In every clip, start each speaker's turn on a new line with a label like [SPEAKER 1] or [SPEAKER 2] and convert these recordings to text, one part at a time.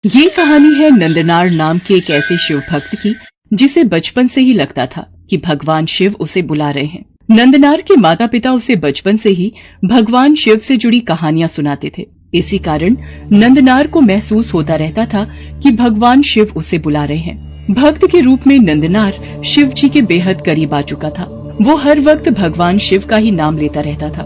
[SPEAKER 1] ये कहानी है नंदनार नाम के एक ऐसे शिव भक्त की जिसे बचपन से ही लगता था कि भगवान शिव उसे बुला रहे हैं। नंदनार के माता पिता उसे बचपन से ही भगवान शिव से जुड़ी कहानियां सुनाते थे। इसी कारण नंदनार को महसूस होता रहता था कि भगवान शिव उसे बुला रहे हैं। भक्त के रूप में नंदनार शिव जी के बेहद करीब आ चुका था। वो हर वक्त भगवान शिव का ही नाम लेता रहता था,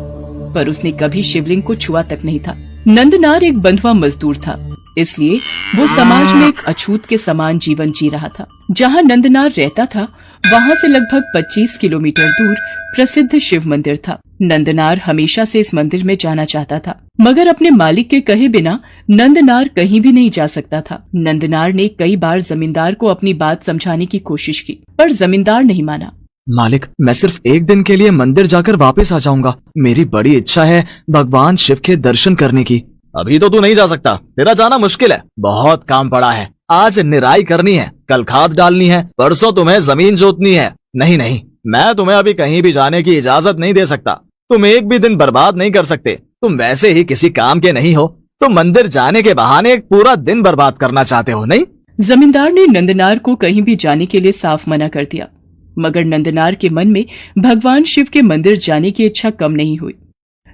[SPEAKER 1] पर उसने कभी शिवलिंग को छुआ तक नहीं था। नंदनार एक बंधुआ मजदूर था, इसलिए वो समाज में एक अछूत के समान जीवन जी रहा था। जहाँ नंदनार रहता था वहाँ से लगभग 25 किलोमीटर दूर प्रसिद्ध शिव मंदिर था। नंदनार हमेशा से इस मंदिर में जाना चाहता था, मगर अपने मालिक के कहे बिना नंदनार कहीं भी नहीं जा सकता था। नंदनार ने कई बार जमींदार को अपनी बात समझाने की कोशिश की, पर जमींदार नहीं माना।
[SPEAKER 2] मालिक, मैं सिर्फ एक दिन के लिए मंदिर जाकर वापस आ जाऊंगा। मेरी बड़ी इच्छा है भगवान शिव के दर्शन करने की।
[SPEAKER 3] अभी तो तू नहीं जा सकता, तेरा जाना मुश्किल है। बहुत काम पड़ा है। आज निराई करनी है, कल खाद डालनी है, परसों तुम्हें जमीन जोतनी है। नहीं नहीं, मैं तुम्हें अभी कहीं भी जाने की इजाजत नहीं दे सकता। तुम एक भी दिन बर्बाद नहीं कर सकते। तुम वैसे ही किसी काम के नहीं हो, तुम मंदिर जाने के बहाने एक पूरा दिन बर्बाद करना चाहते हो, नहीं?
[SPEAKER 1] जमींदार ने नंदनार को कहीं भी जाने के लिए साफ मना कर दिया, मगर नंदनार के मन में भगवान शिव के मंदिर जाने की इच्छा कम नहीं हुई।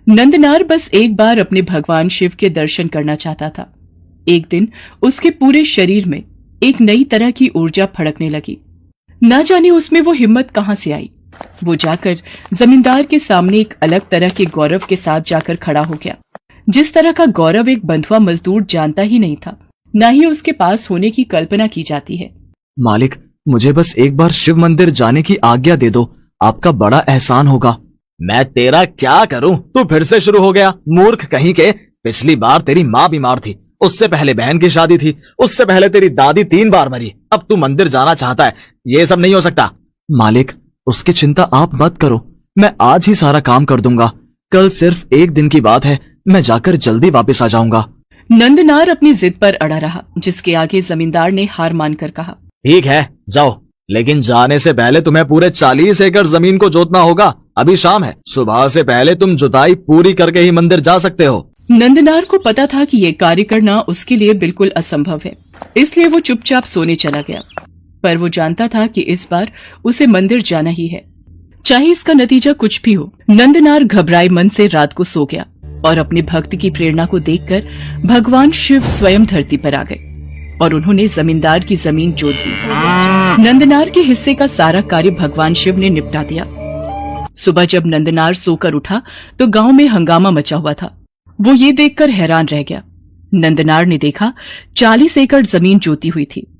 [SPEAKER 1] नंदनार बस एक बार अपने भगवान शिव के दर्शन करना चाहता था। एक दिन उसके पूरे शरीर में एक नई तरह की ऊर्जा फड़कने लगी। न जाने उसमें वो हिम्मत कहां से आई। वो जाकर जमींदार के सामने एक अलग तरह के गौरव के साथ जाकर खड़ा हो गया, जिस तरह का गौरव एक बंधुआ मजदूर जानता ही नहीं था, न ही उसके पास होने की कल्पना की जाती है।
[SPEAKER 2] मालिक, मुझे बस एक बार शिव मंदिर जाने की आज्ञा दे दो, आपका बड़ा एहसान होगा।
[SPEAKER 3] मैं तेरा क्या करूं? तू फिर से शुरू हो गया, मूर्ख कहीं के। पिछली बार तेरी माँ बीमार थी, उससे पहले बहन की शादी थी, उससे पहले तेरी दादी 3 बार मरी। अब तू मंदिर जाना चाहता है? ये सब नहीं हो सकता।
[SPEAKER 2] मालिक, उसकी चिंता आप मत करो, मैं आज ही सारा काम कर दूंगा। कल सिर्फ एक दिन की बात है, मैं जाकर जल्दी वापस आ जाऊंगा।
[SPEAKER 1] नंदनार अपनी जिद पर अड़ा रहा, जिसके आगे जमींदार ने हार मानकर कहा,
[SPEAKER 3] ठीक है, जाओ, लेकिन जाने से पहले तुम्हें पूरे 40 एकड़ जमीन को जोतना होगा। अभी शाम है, सुबह से पहले तुम जुताई पूरी करके ही मंदिर जा सकते हो।
[SPEAKER 1] नंदनार को पता था कि ये कार्य करना उसके लिए बिल्कुल असंभव है, इसलिए वो चुपचाप सोने चला गया। पर वो जानता था कि इस बार उसे मंदिर जाना ही है, चाहे इसका नतीजा कुछ भी हो। नंदनार घबराए मन से रात को सो गया और अपने भक्त की प्रेरणा को देखकर भगवान शिव स्वयं धरती पर आ गए और उन्होंने जमींदार की जमीन जोत दी। नंदनार के हिस्से का सारा कार्य भगवान शिव ने निपटा दिया। सुबह जब नंदनार सोकर उठा तो गांव में हंगामा मचा हुआ था। वो ये देखकर हैरान रह गया। नंदनार ने देखा 40 एकड़ जमीन जोती हुई थी।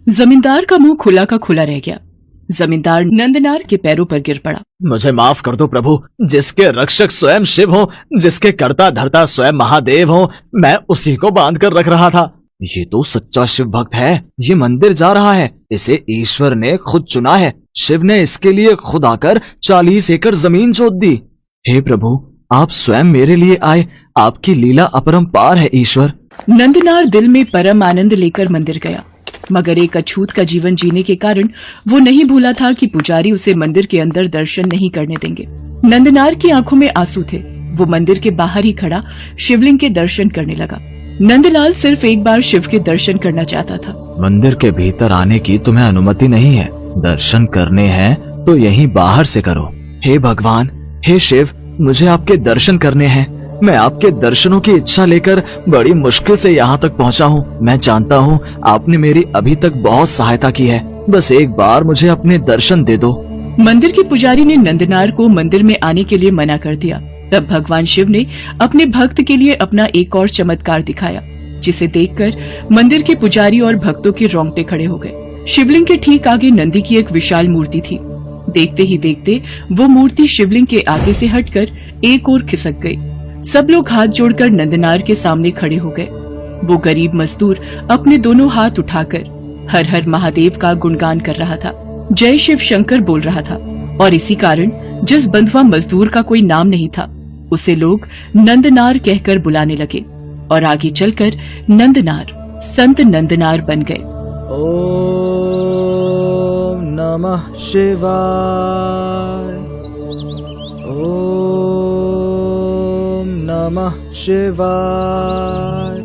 [SPEAKER 1] जमींदार का मुंह खुला का खुला रह गया। जमींदार नंदनार के पैरों पर गिर पड़ा।
[SPEAKER 3] मुझे माफ कर दो प्रभु, जिसके रक्षक स्वयं शिव हो, जिसके कर्ता धर्ता स्वयं महादेव हो, मैं उसी को बांध कर रख रहा था।
[SPEAKER 2] ये तो सच्चा शिव भक्त है, ये मंदिर जा रहा है, इसे ईश्वर ने खुद चुना है। शिव ने इसके लिए खुद आकर 40 एकड़ जमीन जोत दी। हे प्रभु, आप स्वयं मेरे लिए आए, आपकी लीला अपरंपार है ईश्वर।
[SPEAKER 1] नंदनार दिल में परम आनंद लेकर मंदिर गया, मगर एक अछूत का जीवन जीने के कारण वो नहीं भूला था कि पुजारी उसे मंदिर के अंदर दर्शन नहीं करने देंगे। नंदनार की आंखों में आंसू थे। वो मंदिर के बाहर ही खड़ा शिवलिंग के दर्शन करने लगा। नंदलाल सिर्फ एक बार शिव के दर्शन करना चाहता था।
[SPEAKER 2] मंदिर के भीतर आने की तुम्हें अनुमति नहीं है, दर्शन करने हैं तो यहीं बाहर से करो। हे भगवान, हे शिव, मुझे आपके दर्शन करने हैं। मैं आपके दर्शनों की इच्छा लेकर बड़ी मुश्किल से यहाँ तक पहुँचा हूँ। मैं जानता हूँ आपने मेरी अभी तक बहुत सहायता की है, बस एक बार मुझे अपने दर्शन दे दो।
[SPEAKER 1] मंदिर के पुजारी ने नंदनार को मंदिर में आने के लिए मना कर दिया। तब भगवान शिव ने अपने भक्त के लिए अपना एक और चमत्कार दिखाया, जिसे देखकर मंदिर के पुजारी और भक्तों के रोंगटे खड़े हो गए। शिवलिंग के ठीक आगे नंदी की एक विशाल मूर्ति थी। देखते ही देखते वो मूर्ति शिवलिंग के आगे से हटकर एक ओर खिसक गई। सब लोग हाथ जोड़कर नंदनार के सामने खड़े हो गए। वो गरीब मजदूर अपने दोनों हाथ उठाकर हर हर महादेव का गुणगान कर रहा था, जय शिव शंकर बोल रहा था। और इसी कारण जिस बंधुआ मजदूर का कोई नाम नहीं था, उसे लोग नंदनार कहकर बुलाने लगे और आगे चलकर नंदनार संत नंदनार बन गए।
[SPEAKER 2] ओम नमः शिवाय, ओम नमः शिवाय।